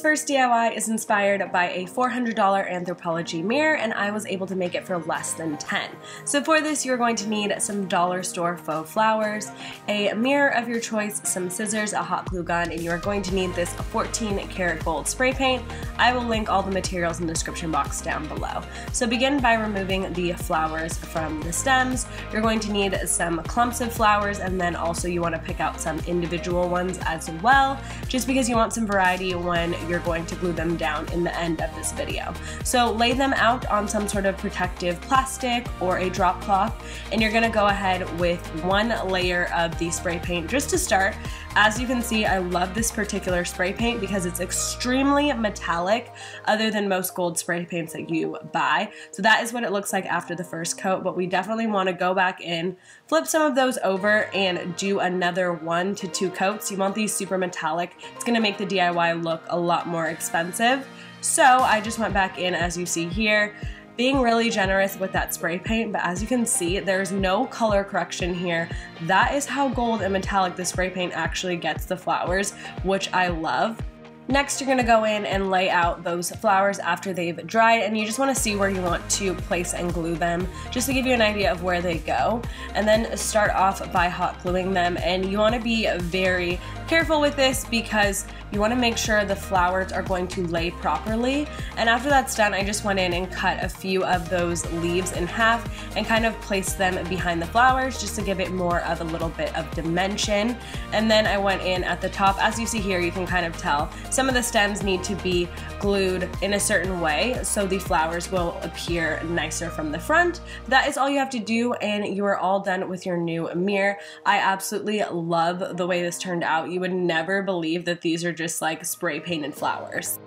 first DIY is inspired by a $400 Anthropologie mirror, and I was able to make it for less than 10. So for this, you're going to need some dollar store faux flowers, a mirror of your choice, some scissors, a hot glue gun, and you're going to need this 14 karat gold spray paint. I will link all the materials in the description box down below. So begin by removing the flowers from the stems. You're going to need some clumps of flowers, and then also you want to pick out some individual ones as well, just because you want some variety when you're going to glue them down in the end of this video. So lay them out on some sort of protective plastic or a drop cloth, and you're gonna go ahead with one layer of the spray paint just to start. As you can see, I love this particular spray paint because it's extremely metallic, other than most gold spray paints that you buy. So that is what it looks like after the first coat, but we definitely want to go back in, flip some of those over, and do another 1 to 2 coats. You want these super metallic. It's going to make the DIY look a lot more expensive. So I just went back in, as you see here, being really generous with that spray paint, but as you can see, there's no color correction here. That is how gold and metallic the spray paint actually gets the flowers, which I love. Next, you're gonna go in and lay out those flowers after they've dried, and you just wanna see where you want to place and glue them, just to give you an idea of where they go. And then start off by hot gluing them, and you wanna be very careful with this because you wanna make sure the flowers are going to lay properly. And after that's done, I just went in and cut a few of those leaves in half and kind of placed them behind the flowers just to give it more of a little bit of dimension. And then I went in at the top. As you see here, you can kind of tell some of the stems need to be glued in a certain way so the flowers will appear nicer from the front. That is all you have to do, and you are all done with your new mirror. I absolutely love the way this turned out. You would never believe that these are just like spray painted flowers.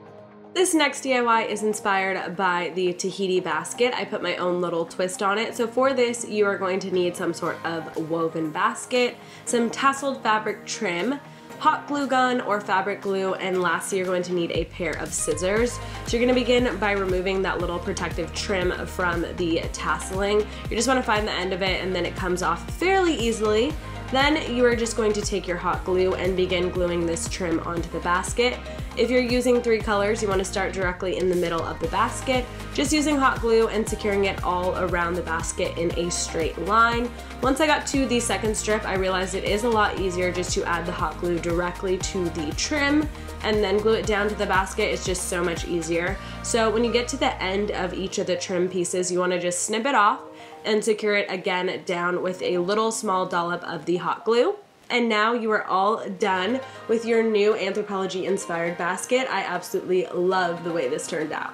This next DIY is inspired by the Tahiti basket. I put my own little twist on it. So for this, you are going to need some sort of woven basket, some tasseled fabric trim, hot glue gun or fabric glue, and lastly you're going to need a pair of scissors. So you're going to begin by removing that little protective trim from the tasseling. You just want to find the end of it, and then it comes off fairly easily. Then you are just going to take your hot glue and begin gluing this trim onto the basket. If you're using 3 colors, you want to start directly in the middle of the basket, just using hot glue and securing it all around the basket in a straight line. Once I got to the second strip, I realized it is a lot easier just to add the hot glue directly to the trim and then glue it down to the basket. It's just so much easier. So when you get to the end of each of the trim pieces, you want to just snip it off and secure it again down with a little small dollop of the hot glue. And now you are all done with your new Anthropologie inspired basket. I absolutely love the way this turned out.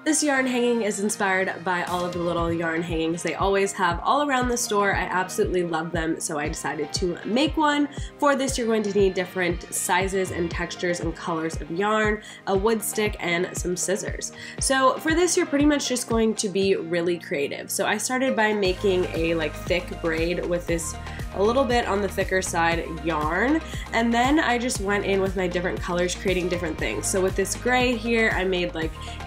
This yarn hanging is inspired by all of the little yarn hangings they always have all around the store. I absolutely love them, so I decided to make one. For this, you're going to need different sizes and textures and colors of yarn, a wood stick, and some scissors. So for this, you're pretty much just going to be really creative. So I started by making a thick braid with this a little bit on the thicker side yarn, and then I just went in with my different colors creating different things. So with this gray here, I made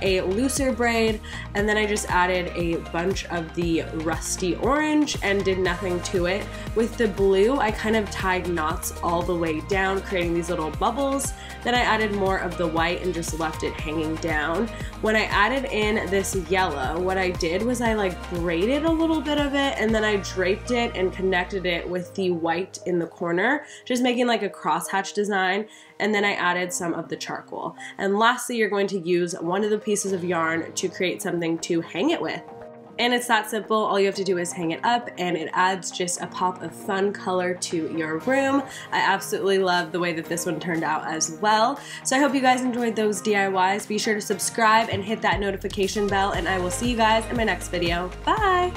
a looser braid, and then I just added a bunch of the rusty orange and did nothing to it. With the blue, I kind of tied knots all the way down, creating these little bubbles. Then I added more of the white and just left it hanging down. When I added in this yellow, what I did was I braided a little bit of it, and then I draped it and connected it with the white in the corner, just making a crosshatch design, and then I added some of the charcoal. And lastly, you're going to use one of the pieces of yarn to create something to hang it with. And it's that simple. All you have to do is hang it up, and it adds just a pop of fun color to your room. I absolutely love the way that this one turned out as well. So I hope you guys enjoyed those DIYs. Be sure to subscribe and hit that notification bell, and I will see you guys in my next video. Bye!